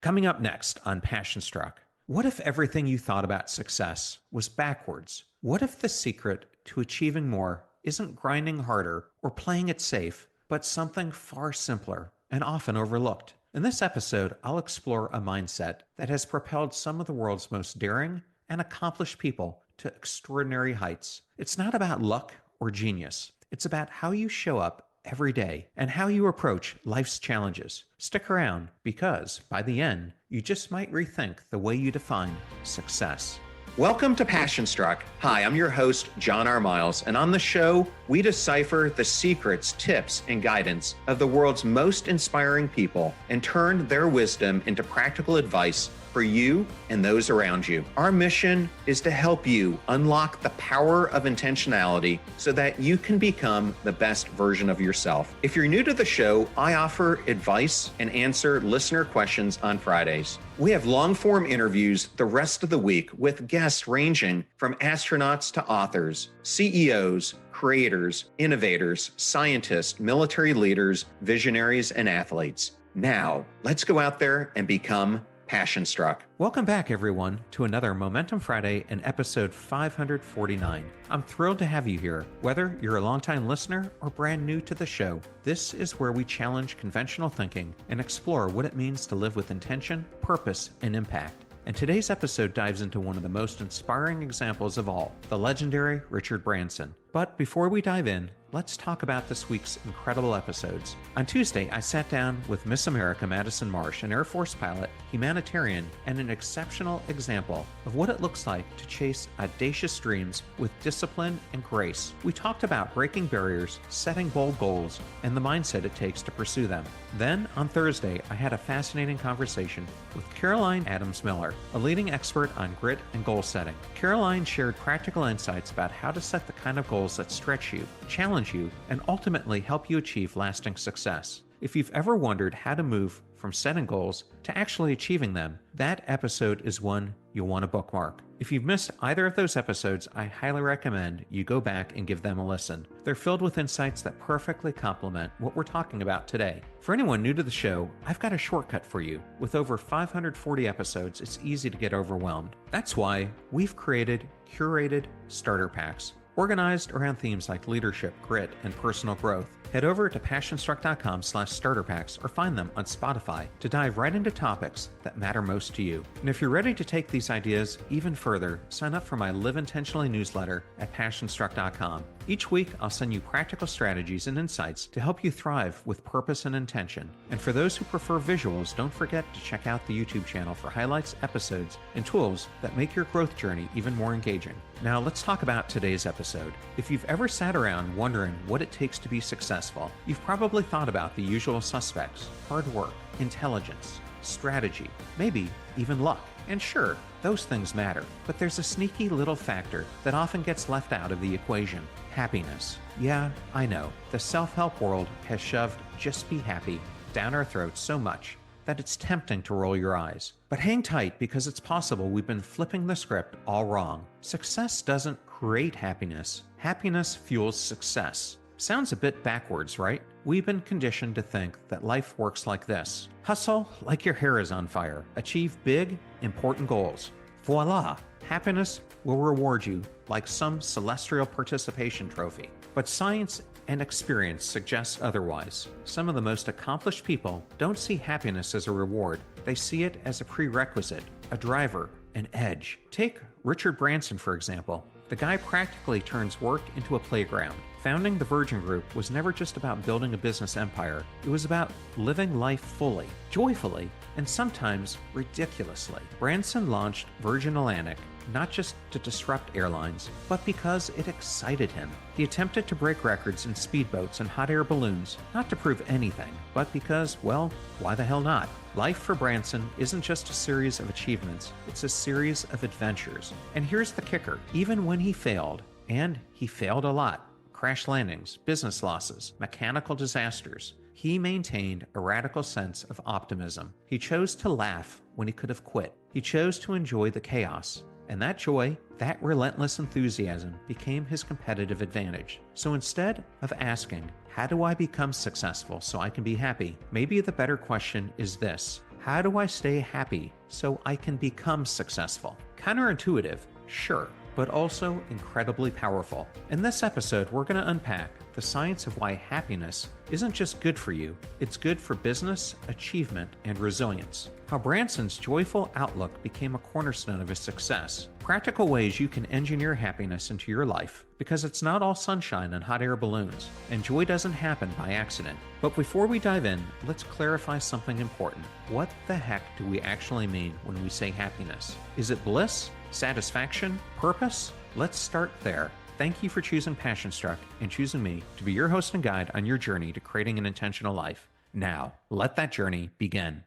Coming up next on Passion Struck, what if everything you thought about success was backwards? What if the secret to achieving more isn't grinding harder or playing it safe, but something far simpler and often overlooked? In this episode, I'll explore a mindset that has propelled some of the world's most daring and accomplished people to extraordinary heights. It's not about luck or genius. It's about how you show up every day and how you approach life's challenges. Stick around because by the end, you just might rethink the way you define success. Welcome to Passion Struck. Hi, I'm your host, John R. Miles, and on the show, we decipher the secrets, tips, and guidance of the world's most inspiring people and turn their wisdom into practical advice for you and those around you. Our mission is to help you unlock the power of intentionality so that you can become the best version of yourself. If you're new to the show, I offer advice and answer listener questions on Fridays. We have long-form interviews the rest of the week with guests ranging from astronauts to authors, CEOs, creators, innovators, scientists, military leaders, visionaries, and athletes. Now, let's go out there and become Passion Struck. Welcome back, everyone, to another Momentum Friday and episode 549. I'm thrilled to have you here. Whether you're a longtime listener or brand new to the show, this is where we challenge conventional thinking and explore what it means to live with intention, purpose, and impact. And today's episode dives into one of the most inspiring examples of all, the legendary Richard Branson. But before we dive in, let's talk about this week's incredible episodes. On Tuesday, I sat down with Miss America Madison Marsh, an Air Force pilot, humanitarian, and an exceptional example of what it looks like to chase audacious dreams with discipline and grace. We talked about breaking barriers, setting bold goals, and the mindset it takes to pursue them. Then, on Thursday, I had a fascinating conversation with Caroline Adams Miller, a leading expert on grit and goal setting. Caroline shared practical insights about how to set the kind of goals that stretch you, challenge you, and ultimately help you achieve lasting success. If you've ever wondered how to move from setting goals to actually achieving them, that episode is one you'll want to bookmark. If you've missed either of those episodes, I highly recommend you go back and give them a listen. They're filled with insights that perfectly complement what we're talking about today. For anyone new to the show, I've got a shortcut for you. With over 540 episodes, it's easy to get overwhelmed. That's why we've created curated starter packs organized around themes like leadership, grit, and personal growth. Head over to passionstruck.com/starter packs or find them on Spotify to dive right into topics that matter most to you. And if you're ready to take these ideas even further, sign up for my Live Intentionally newsletter at passionstruck.com. Each week, I'll send you practical strategies and insights to help you thrive with purpose and intention. And for those who prefer visuals, don't forget to check out the YouTube channel for highlights, episodes, and tools that make your growth journey even more engaging. Now, let's talk about today's episode. If you've ever sat around wondering what it takes to be successful, you've probably thought about the usual suspects: hard work, intelligence, strategy, maybe even luck. And sure, those things matter, but there's a sneaky little factor that often gets left out of the equation: happiness. Yeah, I know, the self-help world has shoved "just be happy" down our throats so much that it's tempting to roll your eyes. But hang tight, because it's possible we've been flipping the script all wrong. Success doesn't create happiness. Happiness fuels success. Sounds a bit backwards, right? We've been conditioned to think that life works like this: hustle like your hair is on fire, achieve big, important goals. Voila! Happiness will reward you like some celestial participation trophy. But science and experience suggests otherwise. Some of the most accomplished people don't see happiness as a reward. They see it as a prerequisite, a driver, an edge. Take Richard Branson, for example. The guy practically turns work into a playground. Founding the Virgin Group was never just about building a business empire. It was about living life fully, joyfully, and sometimes ridiculously. Branson launched Virgin Atlantic not just to disrupt airlines, but because it excited him. He attempted to break records in speedboats and hot air balloons, not to prove anything, but because, well, why the hell not? Life for Branson isn't just a series of achievements, it's a series of adventures. And here's the kicker: even when he failed, and he failed a lot, crash landings, business losses, mechanical disasters, he maintained a radical sense of optimism. He chose to laugh when he could have quit. He chose to enjoy the chaos. And that joy, that relentless enthusiasm, became his competitive advantage. So instead of asking, how do I become successful so I can be happy? Maybe the better question is this: How do I stay happy so I can become successful? Counterintuitive, sure, but also incredibly powerful. In this episode, we're going to unpack the science of why happiness isn't just good for you, it's good for business, achievement, and resilience. How Branson's joyful outlook became a cornerstone of his success. Practical ways you can engineer happiness into your life, because it's not all sunshine and hot air balloons, and joy doesn't happen by accident. But before we dive in, let's clarify something important. What the heck do we actually mean when we say happiness? Is it bliss? Satisfaction? Purpose? Let's start there. Thank you for choosing Passion Struck and choosing me to be your host and guide on your journey to creating an intentional life. Now, let that journey begin.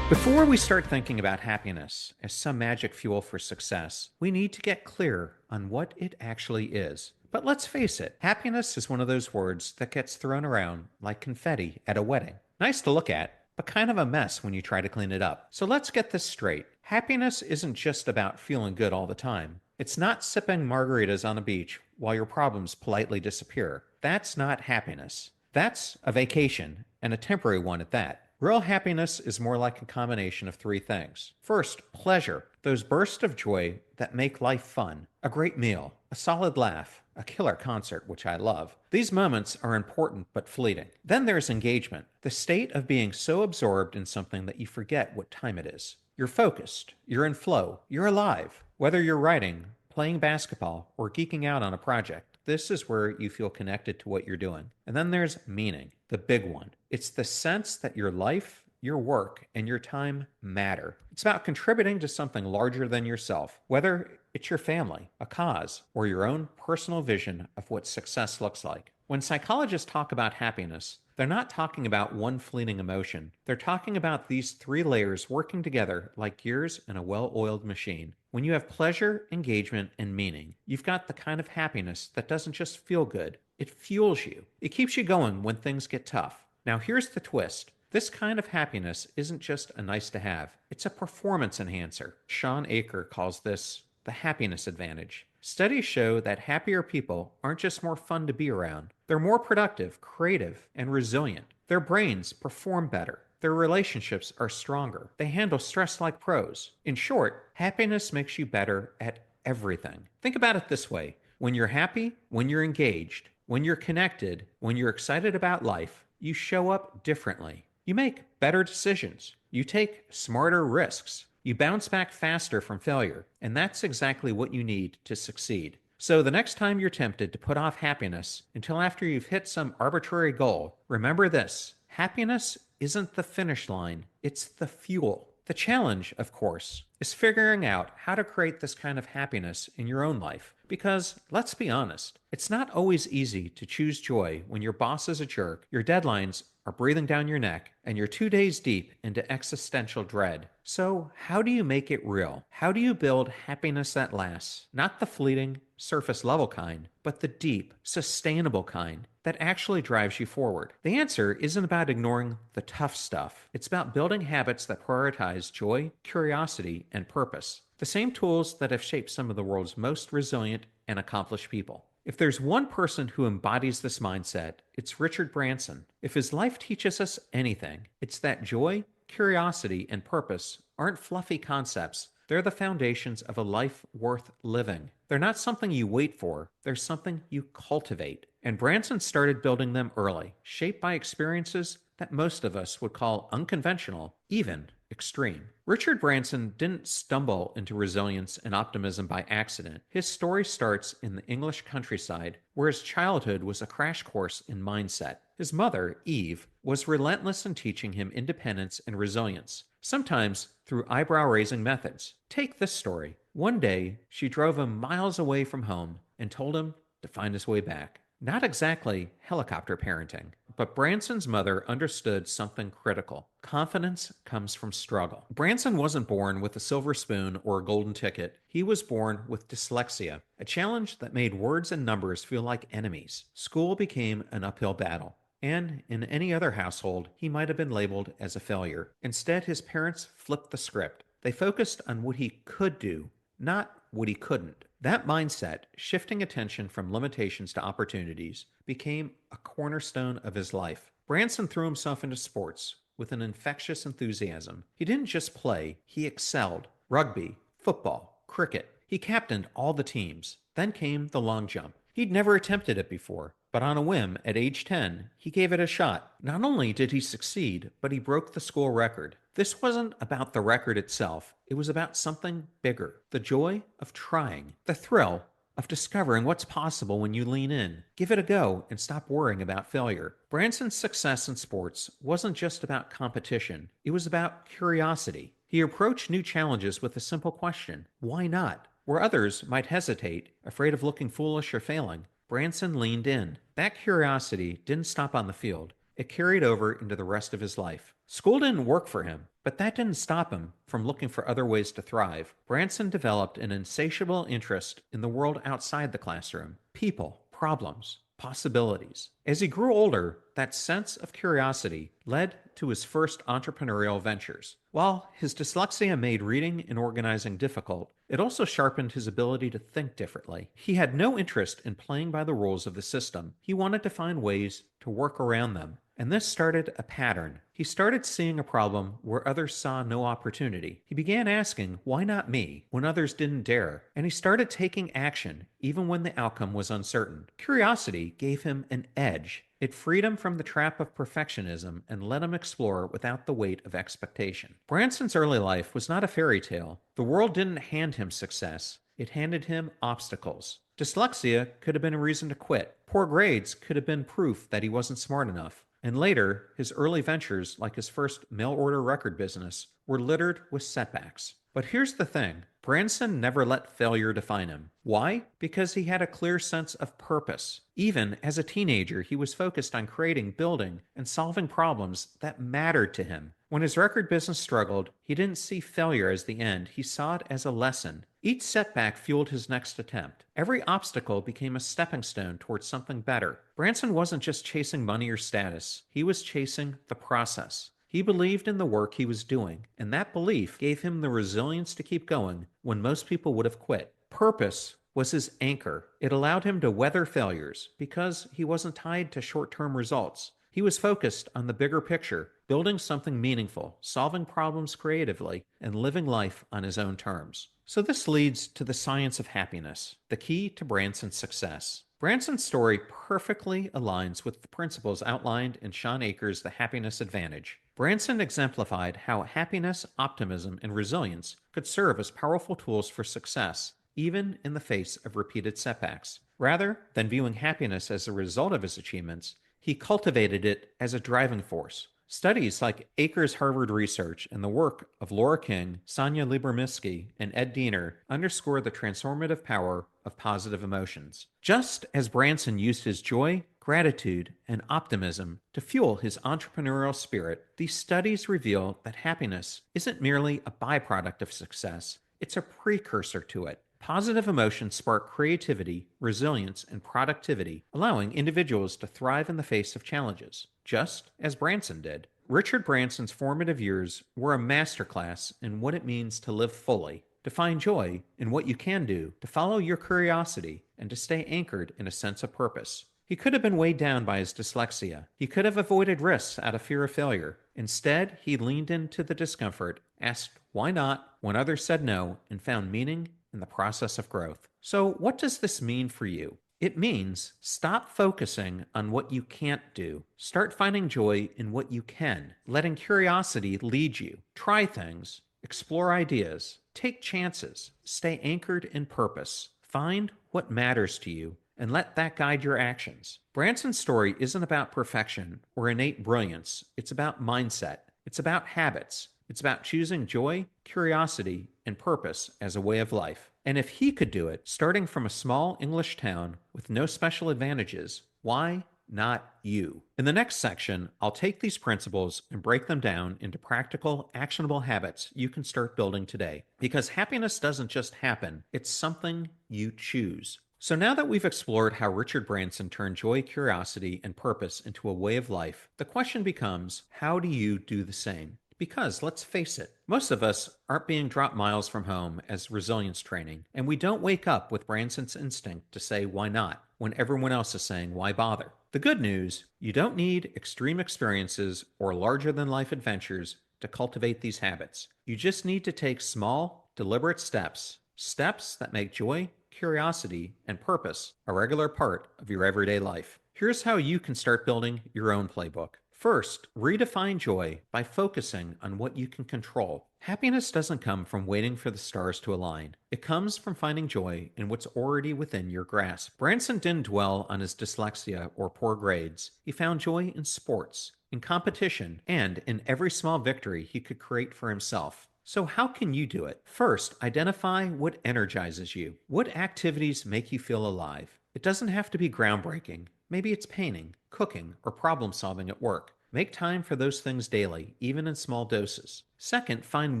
Before we start thinking about happiness as some magic fuel for success, we need to get clear on what it actually is. But let's face it, happiness is one of those words that gets thrown around like confetti at a wedding. Nice to look at, but kind of a mess when you try to clean it up. So let's get this straight. Happiness isn't just about feeling good all the time. It's not sipping margaritas on a beach while your problems politely disappear. That's not happiness. That's a vacation, and a temporary one at that. Real happiness is more like a combination of three things. First, pleasure, those bursts of joy that make life fun. A great meal, a solid laugh, a killer concert, which I love. These moments are important but fleeting. Then there's engagement, the state of being so absorbed in something that you forget what time it is. You're focused, you're in flow, you're alive. Whether you're writing, playing basketball, or geeking out on a project, this is where you feel connected to what you're doing. And then there's meaning, the big one. It's the sense that your life, your work, and your time matter. It's about contributing to something larger than yourself, whether it's your family, a cause, or your own personal vision of what success looks like. When psychologists talk about happiness, they're not talking about one fleeting emotion. They're talking about these three layers working together like gears in a well-oiled machine. When you have pleasure, engagement, and meaning, you've got the kind of happiness that doesn't just feel good. It fuels you. It keeps you going when things get tough. Now here's the twist. This kind of happiness isn't just a nice to have. It's a performance enhancer. Sean Aker calls this the happiness advantage. Studies show that happier people aren't just more fun to be around. They're more productive, creative, and resilient. Their brains perform better. Their relationships are stronger. They handle stress like pros. In short, happiness makes you better at everything. Think about it this way. When you're happy, when you're engaged, when you're connected, when you're excited about life, you show up differently. You make better decisions. You take smarter risks. You bounce back faster from failure. And that's exactly what you need to succeed. So the next time you're tempted to put off happiness until after you've hit some arbitrary goal, remember this. Happiness isn't the finish line. It's the fuel. The challenge, of course, is figuring out how to create this kind of happiness in your own life. Because, let's be honest, it's not always easy to choose joy when your boss is a jerk, your deadlines are breathing down your neck, and you're 2 days deep into existential dread. So, how do you make it real? How do you build happiness that lasts? Not the fleeting, surface level kind, but the deep, sustainable kind that actually drives you forward. The answer isn't about ignoring the tough stuff. It's about building habits that prioritize joy, curiosity, and purpose. The same tools that have shaped some of the world's most resilient and accomplished people. If there's one person who embodies this mindset, it's Richard Branson. If his life teaches us anything, it's that joy, curiosity, and purpose aren't fluffy concepts. They're the foundations of a life worth living. They're not something you wait for, they're something you cultivate. And Branson started building them early, shaped by experiences that most of us would call unconventional, even extreme. Richard Branson didn't stumble into resilience and optimism by accident. His story starts in the English countryside, where his childhood was a crash course in mindset. His mother, Eve, was relentless in teaching him independence and resilience, sometimes through eyebrow-raising methods. Take this story. One day, she drove him miles away from home and told him to find his way back. Not exactly helicopter parenting, but Branson's mother understood something critical. Confidence comes from struggle. Branson wasn't born with a silver spoon or a golden ticket. He was born with dyslexia, a challenge that made words and numbers feel like enemies. School became an uphill battle. And in any other household, he might have been labeled as a failure. Instead, his parents flipped the script. They focused on what he could do, not what he couldn't. That mindset, shifting attention from limitations to opportunities, became a cornerstone of his life. Branson threw himself into sports with an infectious enthusiasm. He didn't just play, he excelled. Rugby, football, cricket. He captained all the teams. Then came the long jump. He'd never attempted it before, but on a whim, at age 10, he gave it a shot. Not only did he succeed, but he broke the school record. This wasn't about the record itself, it was about something bigger. The joy of trying, the thrill of discovering what's possible when you lean in. Give it a go and stop worrying about failure. Branson's success in sports wasn't just about competition, it was about curiosity. He approached new challenges with a simple question: why not? Where others might hesitate, afraid of looking foolish or failing, Branson leaned in. That curiosity didn't stop on the field. It carried over into the rest of his life. School didn't work for him, but that didn't stop him from looking for other ways to thrive. Branson developed an insatiable interest in the world outside the classroom: people, problems, possibilities. As he grew older, that sense of curiosity led to his first entrepreneurial ventures. While his dyslexia made reading and organizing difficult, it also sharpened his ability to think differently. He had no interest in playing by the rules of the system. He wanted to find ways to work around them. And this started a pattern. He started seeing a problem where others saw no opportunity. He began asking, why not me, when others didn't dare? And he started taking action, even when the outcome was uncertain. Curiosity gave him an edge. It freed him from the trap of perfectionism and let him explore without the weight of expectation. Branson's early life was not a fairy tale. The world didn't hand him success. It handed him obstacles. Dyslexia could have been a reason to quit. Poor grades could have been proof that he wasn't smart enough. And later, his early ventures, like his first mail-order record business, were littered with setbacks. But here's the thing: Branson never let failure define him. Why? Because he had a clear sense of purpose. Even as a teenager, he was focused on creating, building, and solving problems that mattered to him. When his record business struggled, he didn't see failure as the end, he saw it as a lesson. Each setback fueled his next attempt. Every obstacle became a stepping stone towards something better. Branson wasn't just chasing money or status, he was chasing the process. He believed in the work he was doing, and that belief gave him the resilience to keep going when most people would have quit. Purpose was his anchor. It allowed him to weather failures because he wasn't tied to short-term results. He was focused on the bigger picture, building something meaningful, solving problems creatively, and living life on his own terms. So this leads to the science of happiness, the key to Branson's success. Branson's story perfectly aligns with the principles outlined in Sean Akers' The Happiness Advantage. Branson exemplified how happiness, optimism, and resilience could serve as powerful tools for success, even in the face of repeated setbacks. Rather than viewing happiness as a result of his achievements, he cultivated it as a driving force. Studies like Akers' Harvard research and the work of Laura King, Sonia Liebermisky, and Ed Diener underscore the transformative power of positive emotions. Just as Branson used his joy, gratitude, and optimism to fuel his entrepreneurial spirit, these studies reveal that happiness isn't merely a byproduct of success, it's a precursor to it. Positive emotions spark creativity, resilience, and productivity, allowing individuals to thrive in the face of challenges, just as Branson did. Richard Branson's formative years were a masterclass in what it means to live fully, to find joy in what you can do, to follow your curiosity, and to stay anchored in a sense of purpose. He could have been weighed down by his dyslexia. He could have avoided risks out of fear of failure. Instead, he leaned into the discomfort, asked why not when others said no, and found meaning in the process of growth. So, what does this mean for you? It means stop focusing on what you can't do. Start finding joy in what you can, letting curiosity lead you. Try things, explore ideas, take chances, stay anchored in purpose. Find what matters to you and let that guide your actions. Branson's story isn't about perfection or innate brilliance. It's about mindset. It's about habits. It's about choosing joy, curiosity, and purpose as a way of life. And if he could do it, starting from a small English town with no special advantages, why not you? In the next section, I'll take these principles and break them down into practical, actionable habits you can start building today. Because happiness doesn't just happen, it's something you choose. So now that we've explored how Richard Branson turned joy, curiosity, and purpose into a way of life, the question becomes, how do you do the same? Because let's face it, most of us aren't being dropped miles from home as resilience training, and we don't wake up with Branson's instinct to say, why not, when everyone else is saying, why bother? The good news, you don't need extreme experiences or larger than life adventures to cultivate these habits. You just need to take small, deliberate steps, steps that make joy, curiosity, and purpose a regular part of your everyday life. Here's how you can start building your own playbook. First, redefine joy by focusing on what you can control. Happiness doesn't come from waiting for the stars to align. It comes from finding joy in what's already within your grasp. Branson didn't dwell on his dyslexia or poor grades. He found joy in sports, in competition, and in every small victory he could create for himself. So, how can you do it? First, identify what energizes you. What activities make you feel alive? It doesn't have to be groundbreaking. Maybe it's painting, cooking, or problem solving at work. Make time for those things daily, even in small doses. Second, find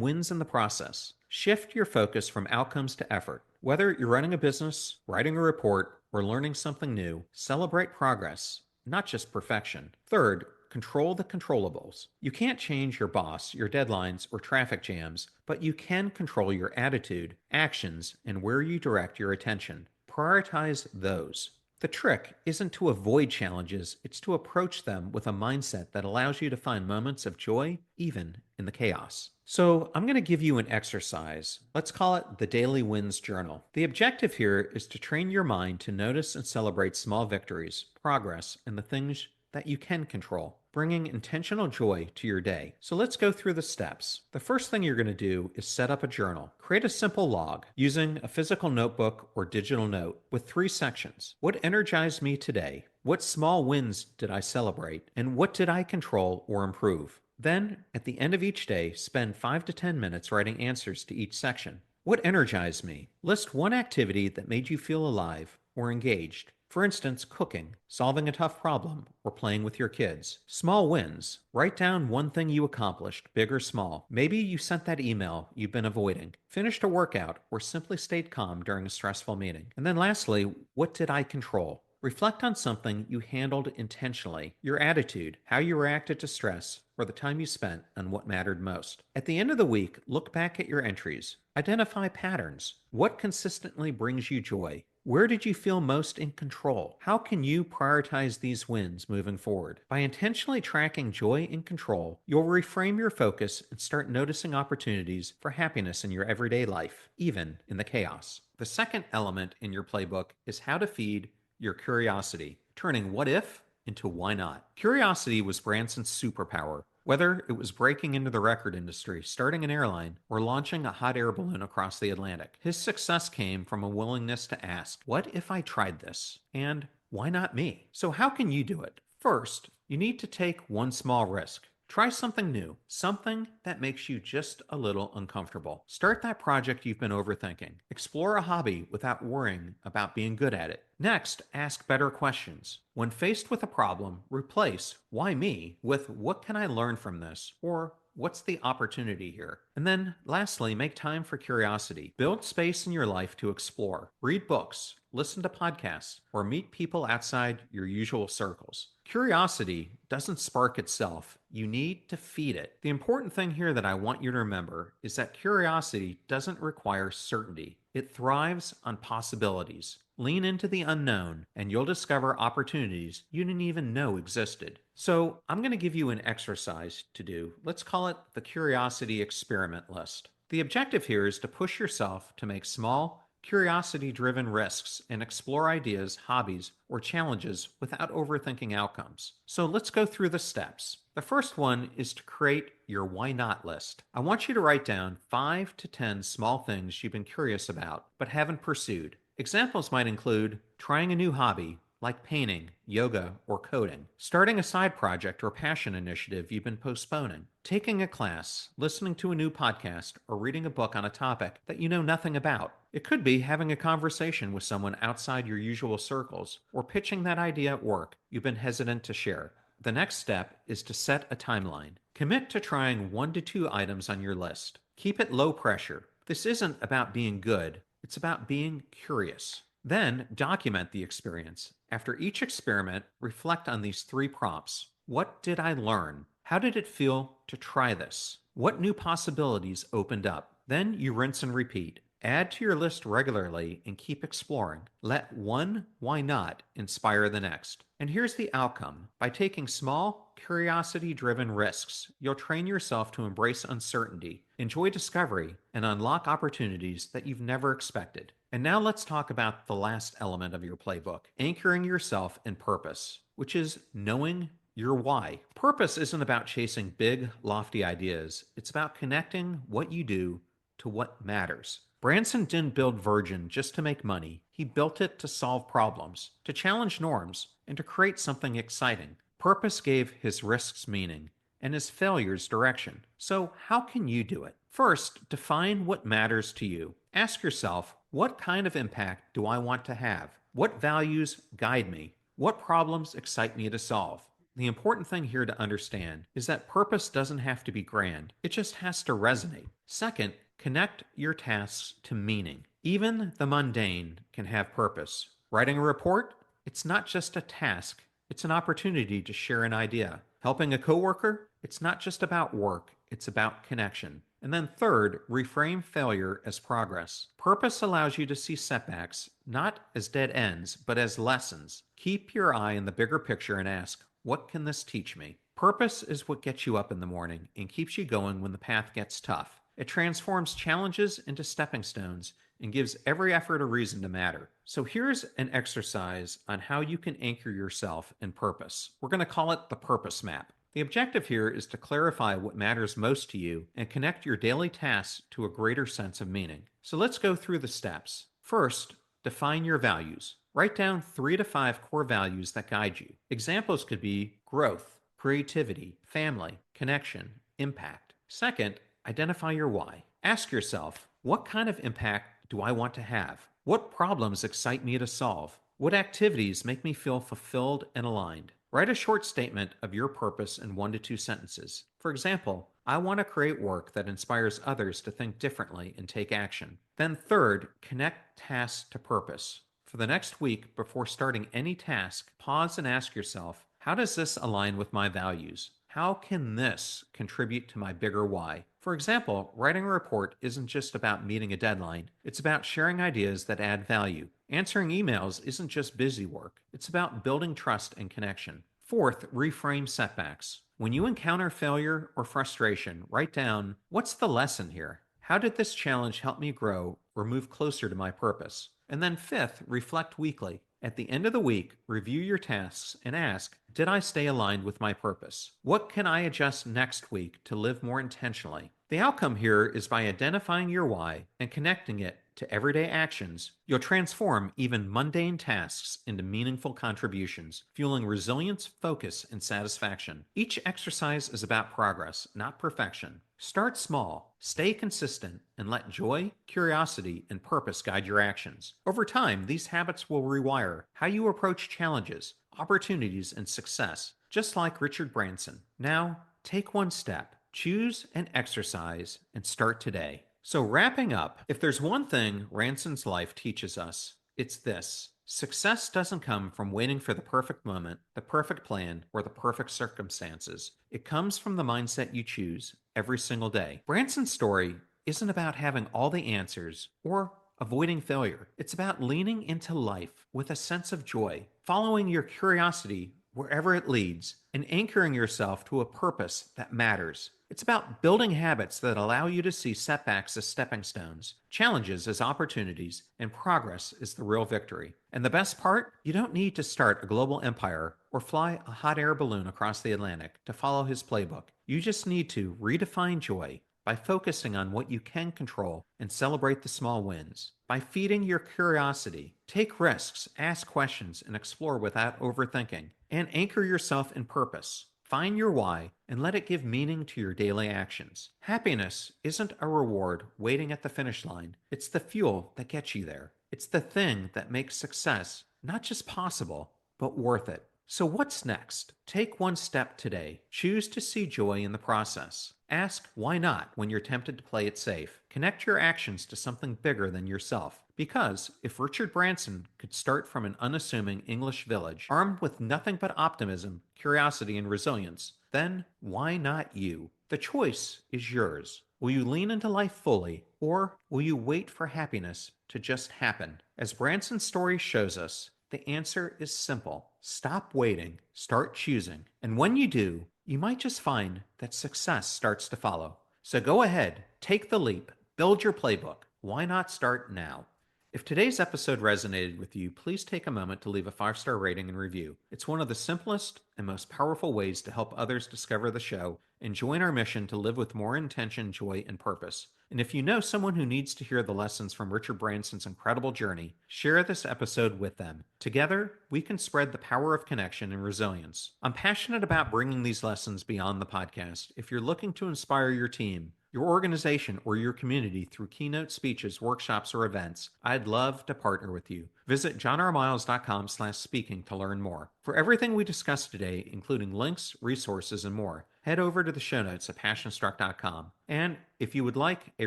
wins in the process. Shift your focus from outcomes to effort. Whether you're running a business, writing a report, or learning something new, celebrate progress, not just perfection. Third, control the controllables. You can't change your boss, your deadlines, or traffic jams, but you can control your attitude, actions, and where you direct your attention. Prioritize those. The trick isn't to avoid challenges, it's to approach them with a mindset that allows you to find moments of joy even in the chaos. So, I'm going to give you an exercise. Let's call it the Daily Wins Journal. The objective here is to train your mind to notice and celebrate small victories, progress, and the things that you can control, bringing intentional joy to your day. So let's go through the steps. The first thing you're going to do is set up a journal. Create a simple log using a physical notebook or digital note with 3 sections. What energized me today? What small wins did I celebrate? And what did I control or improve? Then, at the end of each day, spend 5 to 10 minutes writing answers to each section. What energized me? List one activity that made you feel alive or engaged. For instance, cooking, solving a tough problem, or playing with your kids. Small wins. Write down one thing you accomplished, big or small. Maybe you sent that email you've been avoiding, finished a workout, or simply stayed calm during a stressful meeting. And then lastly, what did I control? Reflect on something you handled intentionally, your attitude, how you reacted to stress, or the time you spent on what mattered most. At the end of the week, look back at your entries. Identify patterns. What consistently brings you joy? Where did you feel most in control? How can you prioritize these wins moving forward? By intentionally tracking joy and control, you'll reframe your focus and start noticing opportunities for happiness in your everyday life, even in the chaos. The second element in your playbook is how to feed your curiosity, turning what if into why not. Curiosity was Branson's superpower. Whether it was breaking into the record industry, starting an airline, or launching a hot air balloon across the Atlantic, his success came from a willingness to ask, what if I tried this? And why not me? So, how can you do it? First, you need to take one small risk. Try something new, something that makes you just a little uncomfortable. Start that project you've been overthinking. Explore a hobby without worrying about being good at it. Next, ask better questions. When faced with a problem, replace why me with what can I learn from this, or what's the opportunity here? And then lastly, make time for curiosity. Build space in your life to explore. Read books, listen to podcasts, or meet people outside your usual circles. Curiosity doesn't spark itself. You need to feed it. The important thing here that I want you to remember is that curiosity doesn't require certainty. It thrives on possibilities. Lean into the unknown, and you'll discover opportunities you didn't even know existed. So, I'm going to give you an exercise to do. Let's call it the Curiosity Experiment List. The objective here is to push yourself to make small, curiosity-driven risks and explore ideas, hobbies, or challenges without overthinking outcomes. So let's go through the steps. The first one is to create your why not list. I want you to write down 5 to 10 small things you've been curious about but haven't pursued. Examples might include trying a new hobby, like painting, yoga, or coding, starting a side project or passion initiative you've been postponing, taking a class, listening to a new podcast, or reading a book on a topic that you know nothing about. It could be having a conversation with someone outside your usual circles, or pitching that idea at work you've been hesitant to share. The next step is to set a timeline. Commit to trying 1 to 2 items on your list. Keep it low pressure. This isn't about being good, it's about being curious. Then document the experience. After each experiment, reflect on these 3 prompts. What did I learn? How did it feel to try this? What new possibilities opened up? Then you rinse and repeat. Add to your list regularly and keep exploring. Let one why not inspire the next. And here's the outcome. By taking small, curiosity driven risks, you'll train yourself to embrace uncertainty, enjoy discovery, and unlock opportunities that you've never expected. And now let's talk about the last element of your playbook, anchoring yourself in purpose, which is knowing your why. Purpose isn't about chasing big, lofty ideas. It's about connecting what you do to what matters. Branson didn't build Virgin just to make money. He built it to solve problems, to challenge norms, and to create something exciting. Purpose gave his risks meaning and his failures direction. So, how can you do it? First, define what matters to you. Ask yourself, what kind of impact do I want to have? What values guide me? What problems excite me to solve? The important thing here to understand is that purpose doesn't have to be grand, it just has to resonate. Second, connect your tasks to meaning. Even the mundane can have purpose. Writing a report? It's not just a task, it's an opportunity to share an idea. Helping a coworker? It's not just about work, it's about connection. And then third, reframe failure as progress. Purpose allows you to see setbacks not as dead ends, but as lessons. Keep your eye in the bigger picture and ask, what can this teach me? Purpose is what gets you up in the morning and keeps you going when the path gets tough. It transforms challenges into stepping stones and gives every effort a reason to matter. So here's an exercise on how you can anchor yourself in purpose. We're going to call it the purpose map. The objective here is to clarify what matters most to you and connect your daily tasks to a greater sense of meaning. So let's go through the steps. First, define your values. Write down 3 to 5 core values that guide you. Examples could be growth, creativity, family, connection, impact. Second, identify your why. Ask yourself, what kind of impact do I want to have? What problems excite me to solve? What activities make me feel fulfilled and aligned? Write a short statement of your purpose in 1 to 2 sentences. For example, I want to create work that inspires others to think differently and take action. Then third, connect tasks to purpose. For the next week, before starting any task, pause and ask yourself, how does this align with my values? How can this contribute to my bigger why? For example, writing a report isn't just about meeting a deadline, it's about sharing ideas that add value. Answering emails isn't just busy work, it's about building trust and connection. Fourth, reframe setbacks. When you encounter failure or frustration, write down, what's the lesson here? How did this challenge help me grow or move closer to my purpose? And then fifth, reflect weekly. At the end of the week, review your tasks and ask, did I stay aligned with my purpose? What can I adjust next week to live more intentionally? The outcome here is by identifying your why and connecting it to everyday actions, you'll transform even mundane tasks into meaningful contributions, fueling resilience, focus, and satisfaction. Each exercise is about progress, not perfection. Start small, stay consistent, and let joy, curiosity, and purpose guide your actions. Over time, these habits will rewire how you approach challenges, opportunities, and success, just like Richard Branson. Now, take one step, choose an exercise, and start today. So, wrapping up, if there's one thing Ranson's life teaches us, it's this. Success doesn't come from waiting for the perfect moment, the perfect plan, or the perfect circumstances. It comes from the mindset you choose every single day. Branson's story isn't about having all the answers or avoiding failure. It's about leaning into life with a sense of joy, following your curiosity wherever it leads, and anchoring yourself to a purpose that matters. It's about building habits that allow you to see setbacks as stepping stones, challenges as opportunities, and progress as the real victory. And the best part? You don't need to start a global empire or fly a hot air balloon across the Atlantic to follow his playbook. You just need to redefine joy by focusing on what you can control and celebrate the small wins. By feeding your curiosity, take risks, ask questions, and explore without overthinking. And anchor yourself in purpose. Find your why and let it give meaning to your daily actions. Happiness isn't a reward waiting at the finish line. It's the fuel that gets you there. It's the thing that makes success not just possible, but worth it. So what's next? Take one step today. Choose to see joy in the process. Ask why not when you're tempted to play it safe. Connect your actions to something bigger than yourself. Because if Richard Branson could start from an unassuming English village, armed with nothing but optimism, curiosity, and resilience, then why not you? The choice is yours. Will you lean into life fully, or will you wait for happiness to just happen? As Branson's story shows us, the answer is simple. Stop waiting, start choosing. And when you do, you might just find that success starts to follow. So go ahead, take the leap, build your playbook. Why not start now? If today's episode resonated with you, please take a moment to leave a 5-star rating and review. It's one of the simplest and most powerful ways to help others discover the show and join our mission to live with more intention, joy, and purpose. And if you know someone who needs to hear the lessons from Richard Branson's incredible journey, share this episode with them. Together, we can spread the power of connection and resilience. I'm passionate about bringing these lessons beyond the podcast. If you're looking to inspire your team, your organization, or your community through keynote speeches, workshops, or events, I'd love to partner with you. Visit johnrmiles.com/speaking to learn more. For everything we discussed today, including links, resources, and more, head over to the show notes at passionstruck.com. And if you would like a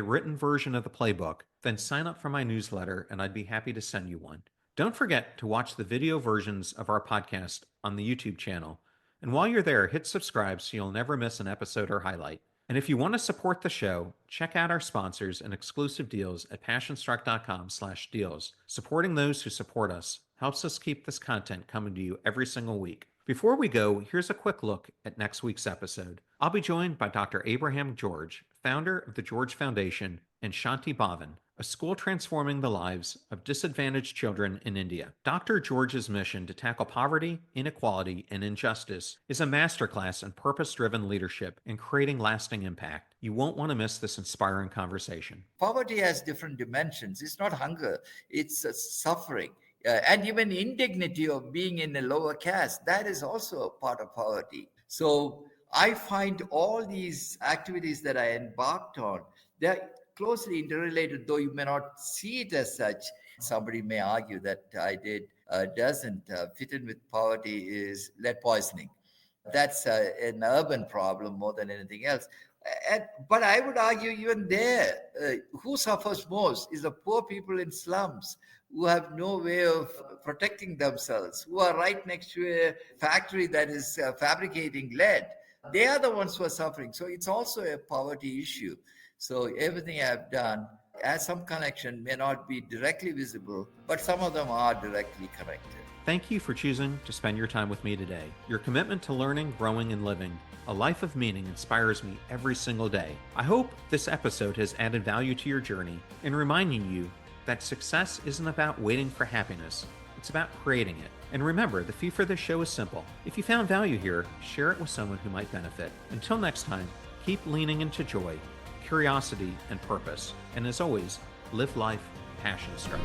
written version of the playbook, then sign up for my newsletter and I'd be happy to send you one. Don't forget to watch the video versions of our podcast on the YouTube channel. And while you're there, hit subscribe so you'll never miss an episode or highlight. And if you want to support the show, check out our sponsors and exclusive deals at passionstruck.com/deals. Supporting those who support us helps us keep this content coming to you every single week. Before we go, here's a quick look at next week's episode. I'll be joined by Dr. Abraham George, founder of the George Foundation, and Shanti Bhavan, a school transforming the lives of disadvantaged children in India. Dr. George's mission to tackle poverty, inequality, and injustice is a masterclass in purpose-driven leadership and creating lasting impact. You won't want to miss this inspiring conversation. Poverty has different dimensions. It's not hunger, it's suffering. And even indignity of being in a lower caste, that is also a part of poverty. So I find all these activities that I embarked on, they're closely interrelated, though you may not see it as such. Somebody may argue that I did doesn't fit in with poverty is lead poisoning. That's an urban problem more than anything else. But I would argue even there, who suffers most is the poor people in slums who have no way of protecting themselves, who are right next to a factory that is fabricating lead. They are the ones who are suffering. So it's also a poverty issue. So everything I've done has some connection, may not be directly visible, but some of them are directly connected. Thank you for choosing to spend your time with me today. Your commitment to learning, growing, and living a life of meaning inspires me every single day. I hope this episode has added value to your journey in reminding you that success isn't about waiting for happiness. It's about creating it. And remember, the fee for this show is simple. If you found value here, share it with someone who might benefit. Until next time, keep leaning into joy, curiosity, and purpose. And as always, live life passion-struck.